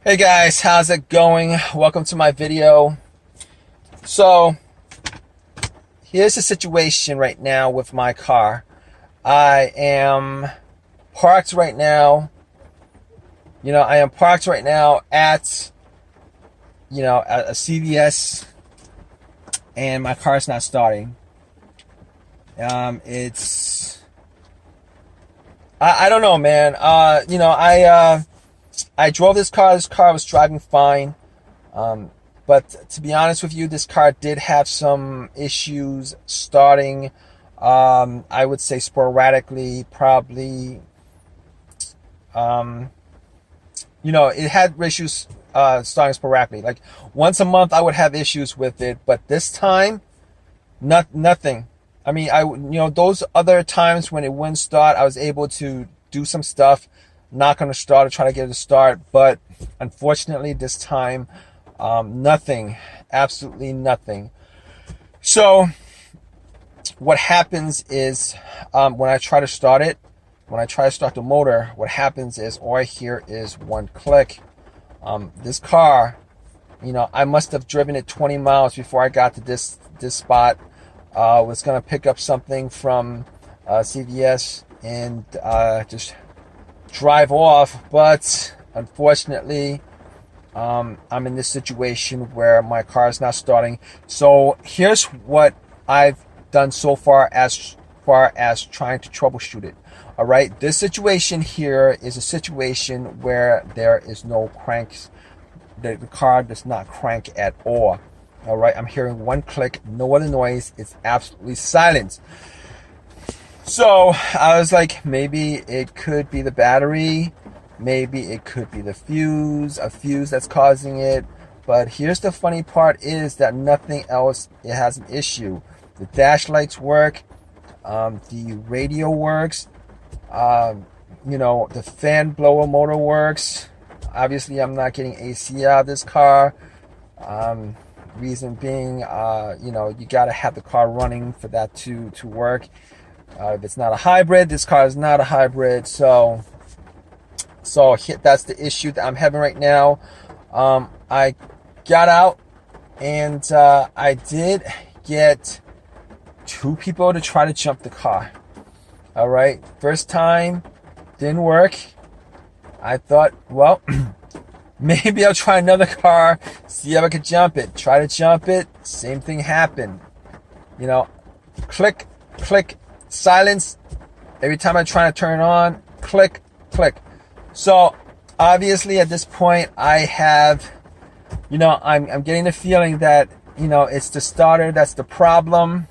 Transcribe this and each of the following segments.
Hey guys, how's it going? Welcome to my video. So, here's the situation right now with my car. I am parked right now. I am parked right now at a CVS, and my car's not starting. I don't know, man. I drove this car. This car was driving fine. But to be honest with you, this car did have some issues starting. I would say sporadically, probably. It had issues starting sporadically. Like once a month, I would have issues with it. But this time, nothing. I mean, those other times when it wouldn't start, I was able to do some stuff, knock on the start, or try to get it to start. But unfortunately, this time, nothing, absolutely nothing. So what happens is when I try to start it, when I try to start the motor, what happens is all I hear is one click. This car, I must have driven it 20 miles before I got to this spot. Was going to pick up something from CVS and just drive off, but unfortunately I'm in this situation where my car is not starting. So here's what I've done so far as trying to troubleshoot it. All right, this situation here is a situation where there is no cranks. The car does not crank at all. All right, I'm hearing one click, no other noise. It's absolutely silent. So I was like, maybe it could be the battery, maybe it could be a fuse that's causing it. But here's the funny part is that nothing else, it has an issue. The dash lights work, the radio works, the fan blower motor works. Obviously, I'm not getting AC out of this car. Reason being, you got to have the car running for that to work. If it's not a hybrid, this car is not a hybrid. So that's the issue that I'm having right now. I got out and I did get two people to try to jump the car. All right. First time didn't work. I thought, well, maybe I'll try another car, see if I could jump it. Try to jump it, same thing happened. Click, click, silence. Every time I try to turn it on, click, click. So obviously at this point I have, I'm getting the feeling that, it's the starter that's the problem.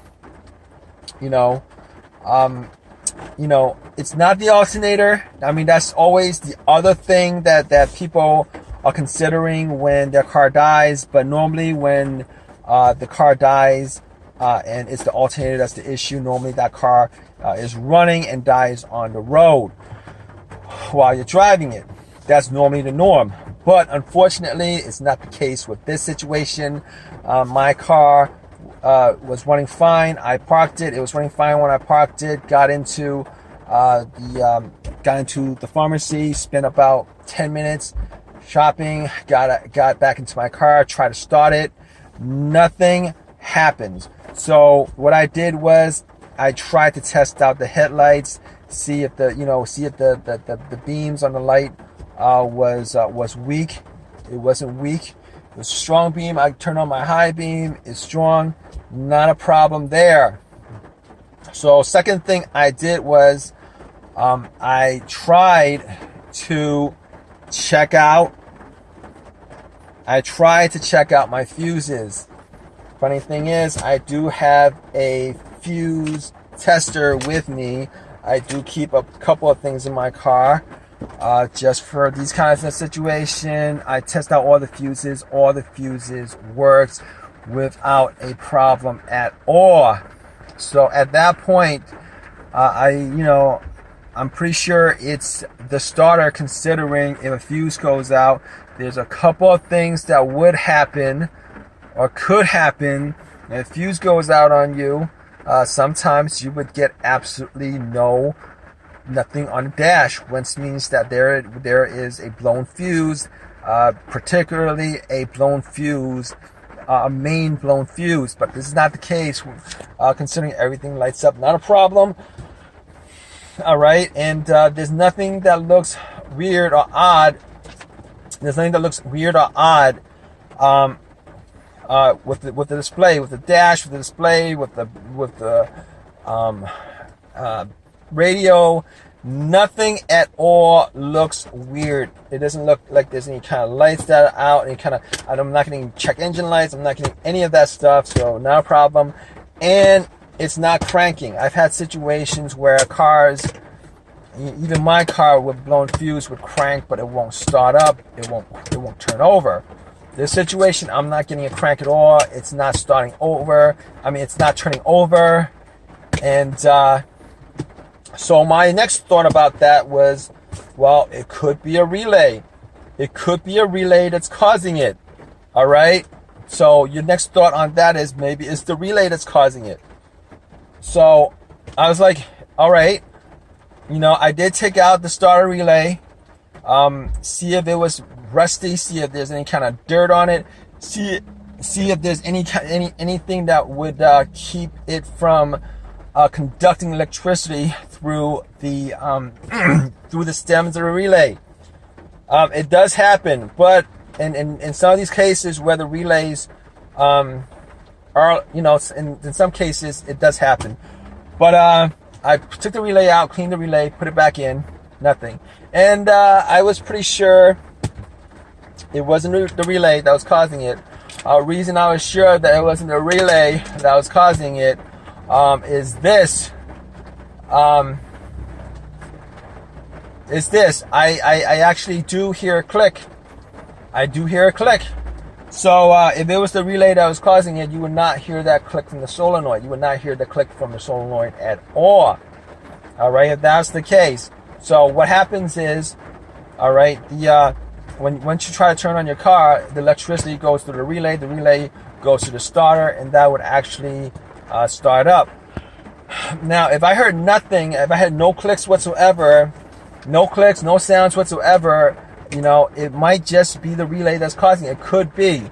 It's not the alternator. I mean, that's always the other thing that people are considering when their car dies. But normally when the car dies and it's the alternator that's the issue, normally that car is running and dies on the road while you're driving it. That's normally the norm. But unfortunately, it's not the case with this situation. My car was running fine. I parked it. It was running fine when I parked it. Got into the pharmacy. Spent about 10 minutes shopping. Got back into my car. Tried to start it. Nothing happened. So what I did was I tried to test out the headlights, see if the beams on the light was weak. It wasn't weak. It was a strong beam. I turned on my high beam. It's strong. Not a problem there. So second thing I did was I tried to check out my fuses. Funny thing is, I do have a fuse tester with me. I do keep a couple of things in my car just for these kinds of situation. I test out all the fuses. All the fuses works without a problem at all. So at that point, I'm pretty sure it's the starter, considering if a fuse goes out, there's a couple of things that would happen or could happen. If a fuse goes out on you, sometimes you would get absolutely nothing on the dash, which means that there is a blown fuse particularly a blown fuse, a main blown fuse. But this is not the case, considering everything lights up. Not a problem. All right, and there's nothing that looks weird or odd. There's nothing that looks weird or odd with the display, with the dash, with the display, with the radio. Nothing at all looks weird. It doesn't look like there's any kind of lights that are out, any kind of, I'm not getting check engine lights, I'm not getting any of that stuff, so not a problem. And it's not cranking. I've had situations where cars, even my car with blown fuse would crank, but it won't start up, it won't turn over. This situation, I'm not getting a crank at all. It's not starting over. I mean, it's not turning over. And so my next thought about that was, well, it could be a relay. It could be a relay that's causing it. All right. So your next thought on that is, maybe it's the relay that's causing it. So I was like, all right, I did take out the starter relay, see if it was rusty, see if there's any kind of dirt on it, see if there's anything that would keep it from conducting electricity through the through the stems of the relay. It does happen, but in some of these cases where the relays are, in some cases it does happen. But I took the relay out, cleaned the relay, put it back in, nothing. And I was pretty sure it wasn't the relay that was causing it. Reason I was sure that it wasn't the relay that was causing it is this. I actually do hear a click. I do hear a click. So if it was the relay that was causing it, you would not hear that click from the solenoid. You would not hear the click from the solenoid at all. All right, if that's the case. So what happens is, all right, once you try to turn on your car, the electricity goes through the relay goes to the starter, and that would actually start up. Now, if I heard nothing, if I had no clicks whatsoever, no clicks, no sounds whatsoever, it might just be the relay that's causing it. It could be.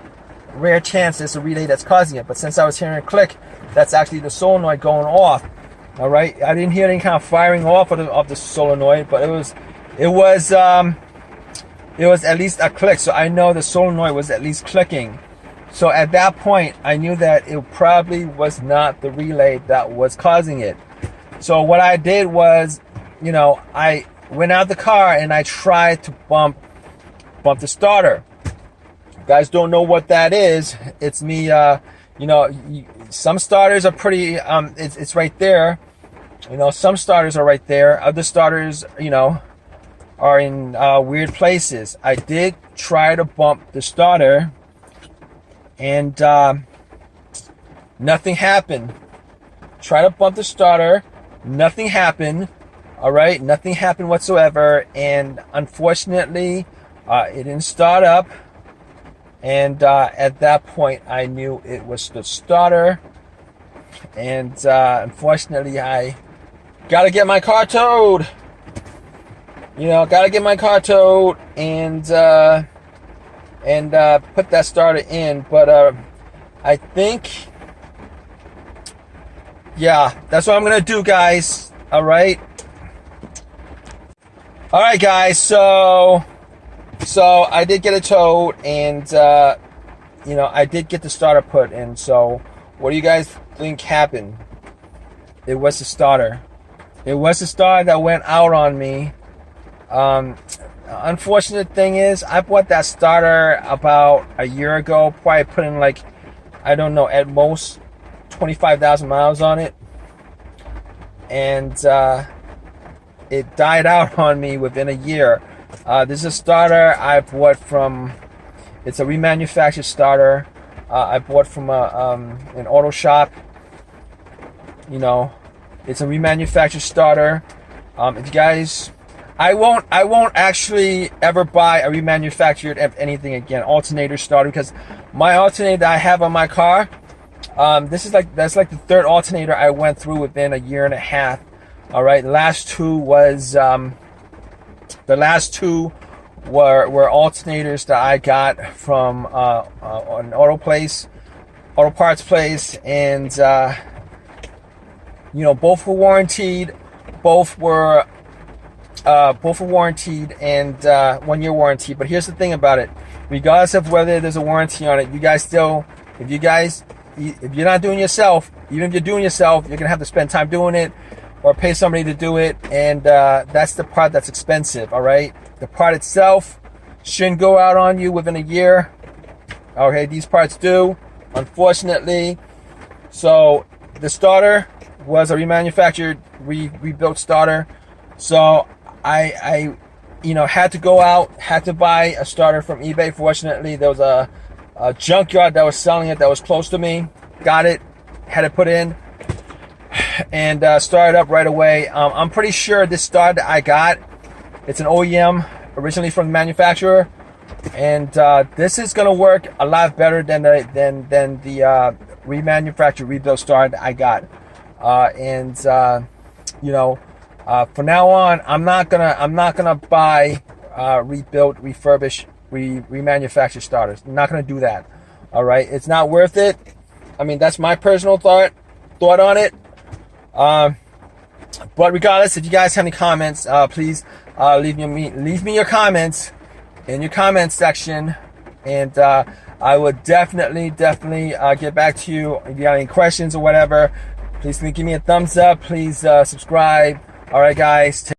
Rare chance it's the relay that's causing it. But since I was hearing a click, that's actually the solenoid going off. All right. I didn't hear any kind of firing off of the solenoid, but it was at least a click. So I know the solenoid was at least clicking. So at that point, I knew that it probably was not the relay that was causing it. So what I did was, I went out the car and I tried to bump the starter. You guys don't know what that is. It's me, some starters are pretty, it's right there. Some starters are right there. Other starters, are in weird places. I did try to bump the starter and nothing happened. Try to bump the starter, nothing happened. All right, nothing happened whatsoever, and unfortunately, it didn't start up. And at that point, I knew it was the starter. And unfortunately, I gotta get my car towed. Gotta get my car towed and put that starter in. But I think, yeah, that's what I'm gonna do, guys. All right. All right, guys. So I did get it towed, and I did get the starter put in. So what do you guys think happened? It was the starter. It was the starter that went out on me. Unfortunate thing is, I bought that starter about a year ago. Probably put in I don't know, at most 25,000 miles on it, and it died out on me within a year. This is a starter I bought from, it's a remanufactured starter. I bought from an auto shop. It's a remanufactured starter. If you guys, I won't actually ever buy a remanufactured anything again, alternator starter, because my alternator that I have on my car, that's like the third alternator I went through within a year and a half. All right, the last two were alternators that I got from an auto parts place, and you know, both were warranted. Both were warranted and 1 year warranty. But here's the thing about it: regardless of whether there's a warranty on it, you guys still, if you're not doing yourself, even if you're doing yourself, you're gonna have to spend time doing it or pay somebody to do it, and that's the part that's expensive. All right, the part itself shouldn't go out on you within a year. Okay, these parts do, unfortunately. So the starter was a remanufactured, rebuilt starter. So I you know, had to go out, had to buy a starter from eBay. Fortunately, there was a junkyard that was selling it that was close to me. Got it, had it put in, and started up right away. I'm pretty sure this starter that I got, it's an OEM, originally from the manufacturer, and this is gonna work a lot better than the remanufactured, rebuilt starter that I got. You know, from now on, I'm not gonna buy rebuilt, refurbished, remanufactured starters. I'm not gonna do that. All right, it's not worth it. I mean, that's my personal thought on it. But regardless, if you guys have any comments, please leave me your comments in your comments section, and I would definitely get back to you if you got any questions or whatever. Please give me a thumbs up. Please subscribe. All right, guys.